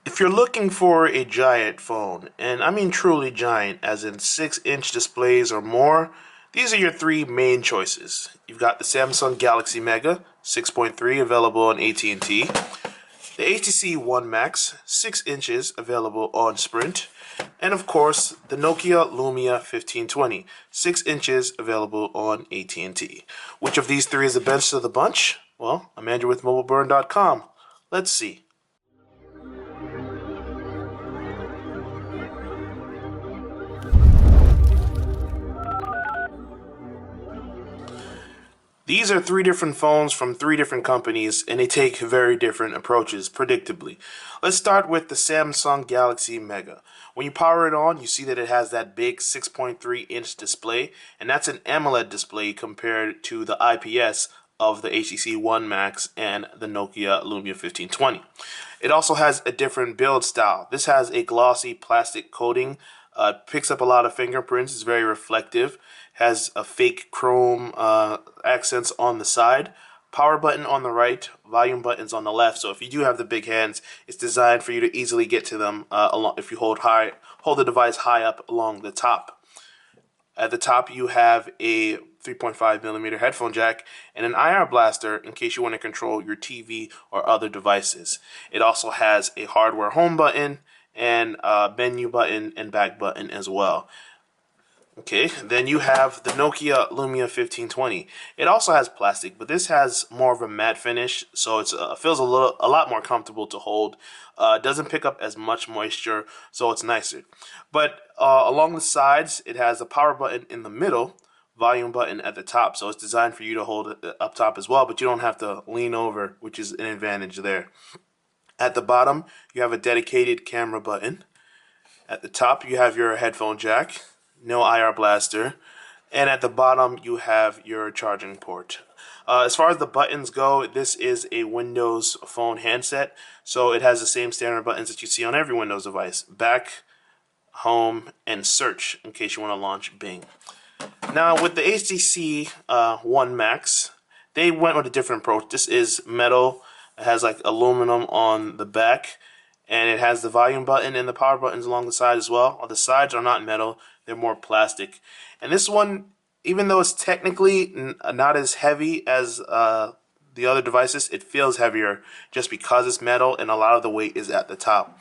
If you're looking for a giant phone, and I mean truly giant, as in 6-inch displays or more, these are your three main choices. You've got the Samsung Galaxy Mega 6.3 available on AT&T, the HTC One Max 6 inches available on Sprint, and of course the Nokia Lumia 1520 6 inches available on AT&T. Which of these three is the best of the bunch? Well, I'm Andrew with MobileBurn.com. Let's see. These are three different phones from three different companies, and they take very different approaches, predictably. Let's start with the Samsung Galaxy Mega. When you power it on, you see that it has that big 6.3-inch display, and that's an AMOLED display compared to the IPS of the HTC One Max and the Nokia Lumia 1520. It also has a different build style. This has a glossy plastic coating, picks up a lot of fingerprints, is very reflective, has a fake chrome accents on the side, power button on the right, volume buttons on the left. So if you do have the big hands, it's designed for you to easily get to them if you hold the device high up along the top. At the top, you have a 3.5mm headphone jack and an IR blaster in case you want to control your TV or other devices. It also has a hardware home button and a menu button and back button as well. Okay, then you have the Nokia Lumia 1520. It also has plastic, but this has more of a matte finish, so it feels a lot more comfortable to hold. Doesn't pick up as much moisture, so it's nicer. But along the sides, it has a power button in the middle, volume button at the top, so it's designed for you to hold it up top as well, but you don't have to lean over, which is an advantage there. At the bottom, you have a dedicated camera button. At the top, you have your headphone jack. No IR blaster, and at the bottom you have your charging port. As far as the buttons go, this is a Windows Phone handset, so it has the same standard buttons that you see on every Windows device: back, home, and search in case you want to launch Bing. Now with the HTC One Max, they went with a different approach. This is metal. It has like aluminum on the back, and it has the volume button and the power buttons along the side as well. The sides are not metal, they're more plastic. And this one, even though it's technically not as heavy as the other devices, it feels heavier just because it's metal and a lot of the weight is at the top.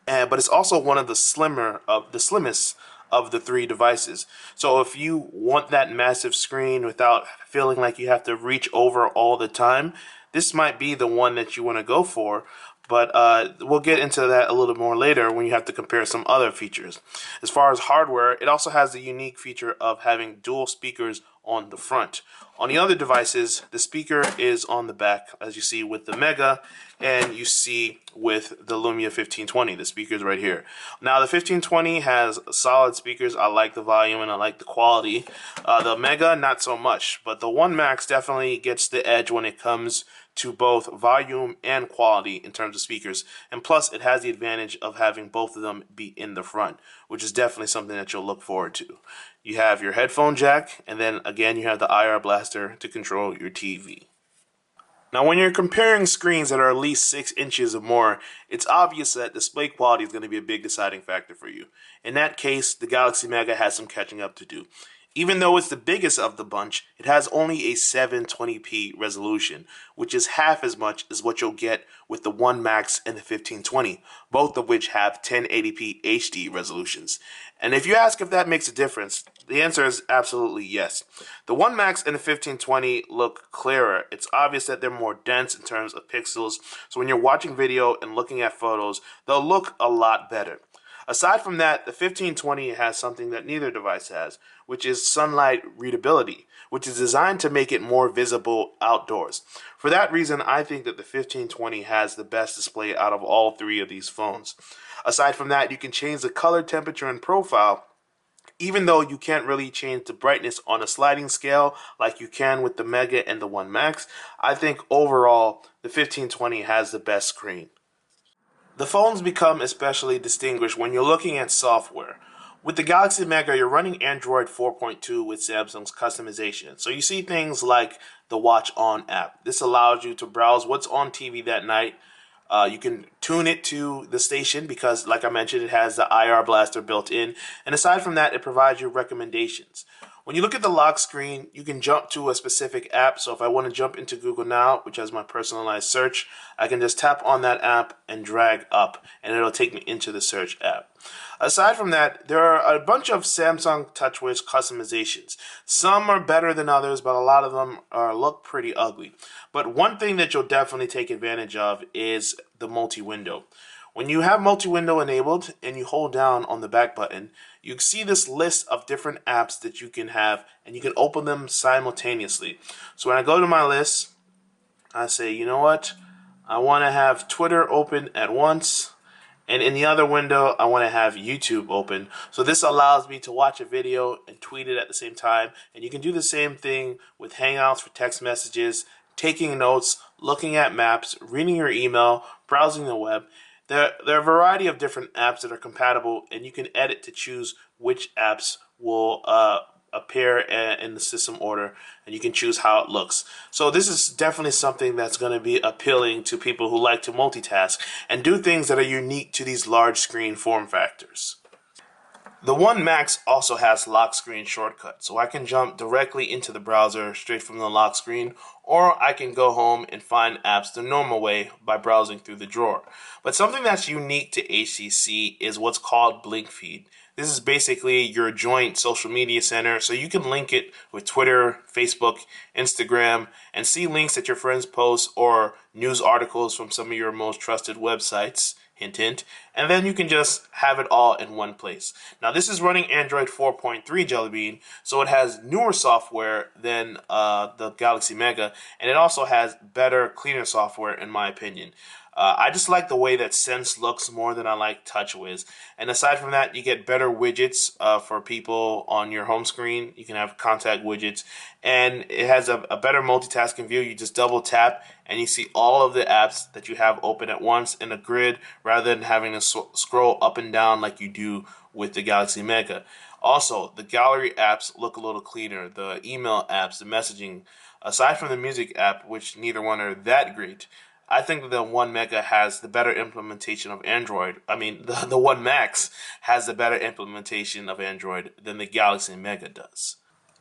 But it's also one of the slimmest of the three devices. So if you want that massive screen without feeling like you have to reach over all the time, this might be the one that you want to go for. But we'll get into that a little more later when you have to compare some other features. As far as hardware, it also has the unique feature of having dual speakers on the front. On the other devices, the speaker is on the back, as you see with the Mega, and you see with the Lumia 1520. The speaker's right here. Now, the 1520 has solid speakers. I like the volume and I like the quality. The Mega, not so much, but the One Max definitely gets the edge when it comes to both volume and quality in terms of speakers. And plus, it has the advantage of having both of them be in the front, which is definitely something that you'll look forward to. You have your headphone jack, and then again, you have the IR blaster to control your TV. Now, when you're comparing screens that are at least 6 inches or more, it's obvious that display quality is going to be a big deciding factor for you. In that case, the Galaxy Mega has some catching up to do. Even though it's the biggest of the bunch, it has only a 720p resolution, which is half as much as what you'll get with the One Max and the 1520, both of which have 1080p HD resolutions. And if you ask if that makes a difference, the answer is absolutely yes. The One Max and the 1520 look clearer. It's obvious that they're more dense in terms of pixels, so when you're watching video and looking at photos, they'll look a lot better. Aside from that, the 1520 has something that neither device has, which is sunlight readability, which is designed to make it more visible outdoors. For that reason, I think that the 1520 has the best display out of all three of these phones. Aside from that, you can change the color, temperature, and profile, even though you can't really change the brightness on a sliding scale like you can with the Mega and the One Max. I think overall, the 1520 has the best screen. The phones become especially distinguished when you're looking at software. With the Galaxy Mega, you're running Android 4.2 with Samsung's customization. So you see things like the Watch On app. This allows you to browse what's on TV that night, You can tune it to the station because, like I mentioned, it has the IR blaster built in. And aside from that, it provides you recommendations. When you look at the lock screen, you can jump to a specific app. So if I want to jump into Google Now, which has my personalized search, I can just tap on that app and drag up, and it'll take me into the search app. Aside from that, there are a bunch of Samsung TouchWiz customizations. Some are better than others, but a lot of them look pretty ugly. But one thing that you'll definitely take advantage of is the multi-window. When you have multi-window enabled and you hold down on the back button, you see this list of different apps that you can have, and you can open them simultaneously. So when I go to my list, I say, you know what? I want to have Twitter open at once, and in the other window, I want to have YouTube open. So this allows me to watch a video and tweet it at the same time. And you can do the same thing with Hangouts for text messages, taking notes, looking at maps, reading your email, browsing the web. There are a variety of different apps that are compatible, and you can edit to choose which apps will appear in the system order, and you can choose how it looks. So this is definitely something that's going to be appealing to people who like to multitask and do things that are unique to these large screen form factors. The One Max also has lock screen shortcut, so I can jump directly into the browser straight from the lock screen, or I can go home and find apps the normal way by browsing through the drawer. But something that's unique to HTC is what's called Blink Feed. This is basically your joint social media center, so you can link it with Twitter, Facebook, Instagram, and see links that your friends post or news articles from some of your most trusted websites. Hint, hint. And then you can just have it all in one place. Now, this is running Android 4.3 Jelly Bean, so it has newer software than the Galaxy Mega, and it also has better, cleaner software, in my opinion. I just like the way that Sense looks more than I like TouchWiz. And aside from that, you get better widgets for people on your home screen. You can have contact widgets. And it has a better multitasking view. You just double tap and you see all of the apps that you have open at once in a grid rather than having to scroll up and down like you do with the Galaxy Mega. Also, the gallery apps look a little cleaner. The email apps, the messaging, aside from the music app, which neither one are that great, I think that the One Mega has the better implementation of Android. I mean, the One Max has the better implementation of Android than the Galaxy Mega does.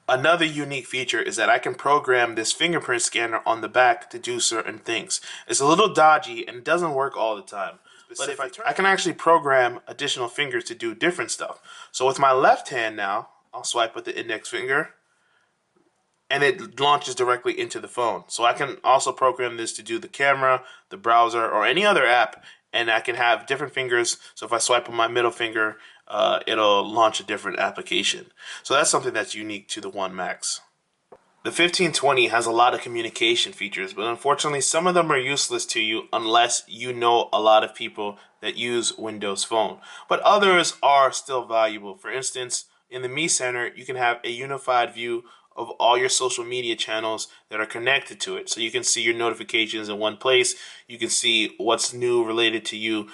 Another unique feature is that I can program this fingerprint scanner on the back to do certain things. It's a little dodgy and it doesn't work all the time. But if I can actually program additional fingers to do different stuff. So with my left hand now, I'll swipe with the index finger, and it launches directly into the phone. So I can also program this to do the camera, the browser, or any other app, and I can have different fingers. So if I swipe with my middle finger, it'll launch a different application. So that's something that's unique to the One Max. The 1520 has a lot of communication features, but unfortunately some of them are useless to you unless you know a lot of people that use Windows Phone. But others are still valuable. For instance, in the Me Center, you can have a unified view of all your social media channels that are connected to it. So you can see your notifications in one place. You can see what's new related to you,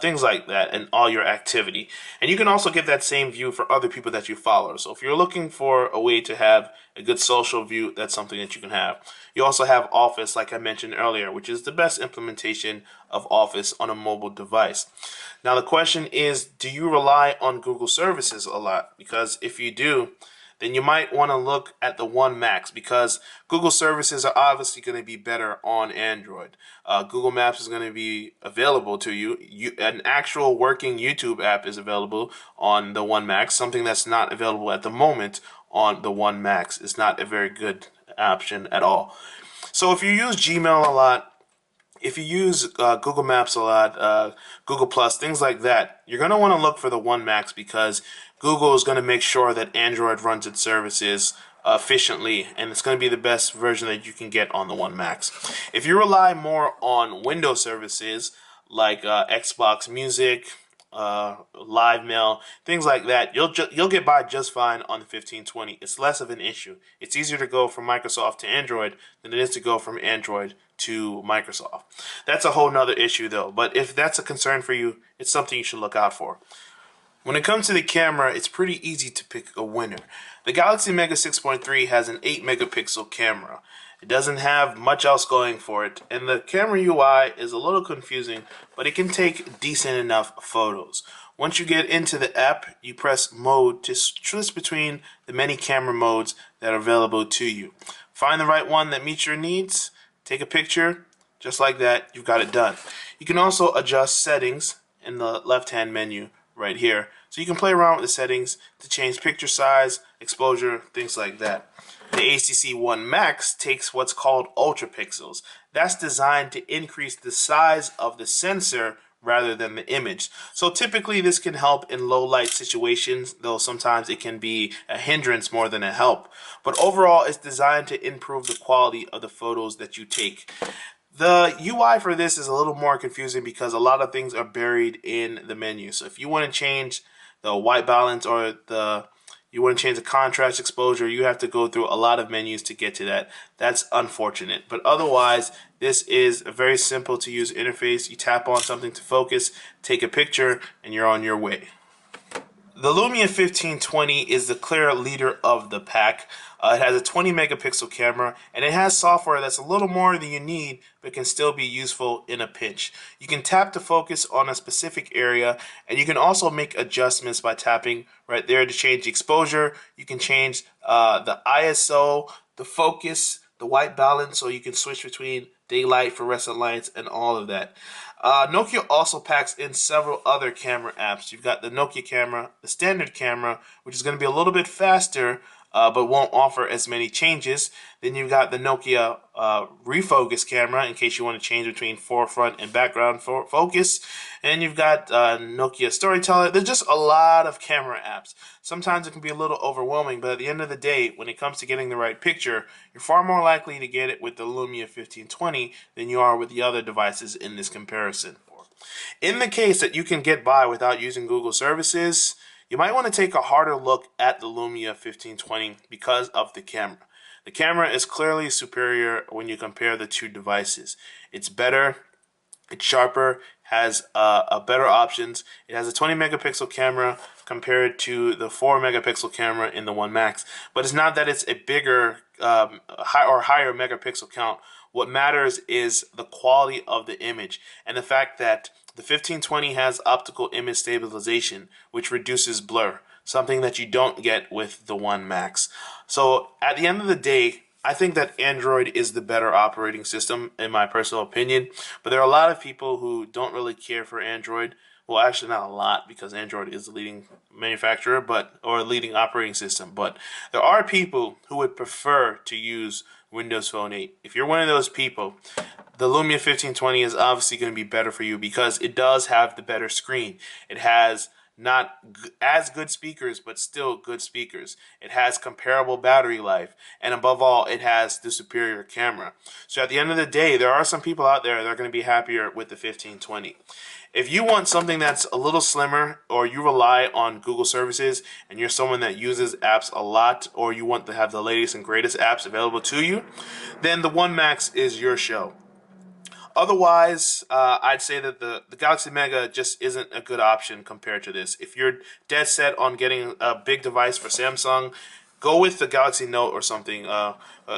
things like that, and all your activity. And you can also get that same view for other people that you follow. So if you're looking for a way to have a good social view, that's something that you can have. You also have Office, like I mentioned earlier, which is the best implementation of Office on a mobile device. Now the question is, do you rely on Google services a lot? Because if you do, then you might want to look at the One Max because Google services are obviously going to be better on Android. Google Maps is going to be available to you. An actual working YouTube app is available on the One Max, something that's not available at the moment on the One Max. It's not a very good option at all. So if you use Gmail a lot, if you use Google Maps a lot, Google Plus, things like that, you're going to want to look for the One Max because Google is going to make sure that Android runs its services efficiently, and it's going to be the best version that you can get on the One Max. If you rely more on Windows services like Xbox Music, Live Mail, things like that, you'll get by just fine on the 1520. It's less of an issue. It's easier to go from Microsoft to Android than it is to go from Android to Microsoft. That's a whole nother issue though, but if that's a concern for you, it's something you should look out for. When it comes to the camera, it's pretty easy to pick a winner. The Galaxy Mega 6.3 has an 8 megapixel camera. It doesn't have much else going for it, and the camera UI is a little confusing, but it can take decent enough photos. Once you get into the app, you press mode to switch between the many camera modes that are available to you. Find the right one that meets your needs, take a picture, just like that, you've got it done. You can also adjust settings in the left-hand menu right here. So you can play around with the settings to change picture size, exposure, things like that. The HTC One Max takes what's called ultra pixels. That's designed to increase the size of the sensor rather than the image. So typically this can help in low light situations, though sometimes it can be a hindrance more than a help. But overall, it's designed to improve the quality of the photos that you take. The UI for this is a little more confusing because a lot of things are buried in the menu. So if you want to change the white balance or you want to change the contrast exposure, you have to go through a lot of menus to get to that. That's unfortunate. But otherwise, this is a very simple to use interface. You tap on something to focus, take a picture, and you're on your way. The Lumia 1520 is the clear leader of the pack. It has a 20 megapixel camera, and it has software that's a little more than you need, but can still be useful in a pinch. You can tap to focus on a specific area, and you can also make adjustments by tapping right there to change the exposure. You can change the ISO, the focus, the white balance, so you can switch between daylight, fluorescent lights, and all of that. Nokia also packs in several other camera apps. You've got the Nokia camera, the standard camera, which is going to be a little bit faster, but won't offer as many changes. Then you've got the Nokia refocus camera in case you want to change between forefront and background focus. And you've got Nokia Storyteller. There's just a lot of camera apps. Sometimes it can be a little overwhelming, but at the end of the day, when it comes to getting the right picture, you're far more likely to get it with the Lumia 1520 than you are with the other devices in this comparison. In the case that you can get by without using Google services, you might want to take a harder look at the Lumia 1520 because of the camera. The camera is clearly superior when you compare the two devices. It's better, it's sharper, has a better options. It has a 20 megapixel camera compared to the 4 megapixel camera in the One Max. But it's not that it's a bigger higher megapixel count. What matters is the quality of the image and the fact that the 1520 has optical image stabilization, which reduces blur, something that you don't get with the One Max. So at the end of the day, I think that Android is the better operating system in my personal opinion, but there are a lot of people who don't really care for Android. Well, actually not a lot because Android is the leading manufacturer or leading operating system, but there are people who would prefer to use Windows Phone 8. If you're one of those people, the Lumia 1520 is obviously going to be better for you because it does have the better screen. It has not as good speakers, but still good speakers. It has comparable battery life, and above all, it has the superior camera. So at the end of the day, there are some people out there that are going to be happier with the 1520. If you want something that's a little slimmer, or you rely on Google services, and you're someone that uses apps a lot, or you want to have the latest and greatest apps available to you, then the One Max is your show. Otherwise, I'd say that the Galaxy Mega just isn't a good option compared to this. If you're dead set on getting a big device for Samsung, go with the Galaxy Note or something.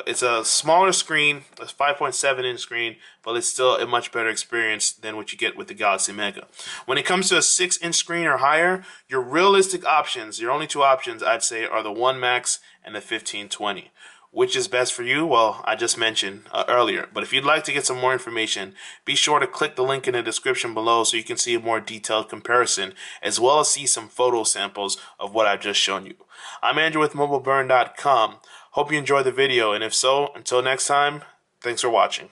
It's a smaller screen, a 5.7-inch screen, but it's still a much better experience than what you get with the Galaxy Mega. When it comes to a 6-inch screen or higher, your realistic options, your only two options, I'd say, are the One Max and the 1520. Which is best for you? Well, I just mentioned earlier. But if you'd like to get some more information, be sure to click the link in the description below so you can see a more detailed comparison, as well as see some photo samples of what I've just shown you. I'm Andrew with MobileBurn.com. Hope you enjoyed the video, and if so, until next time, thanks for watching.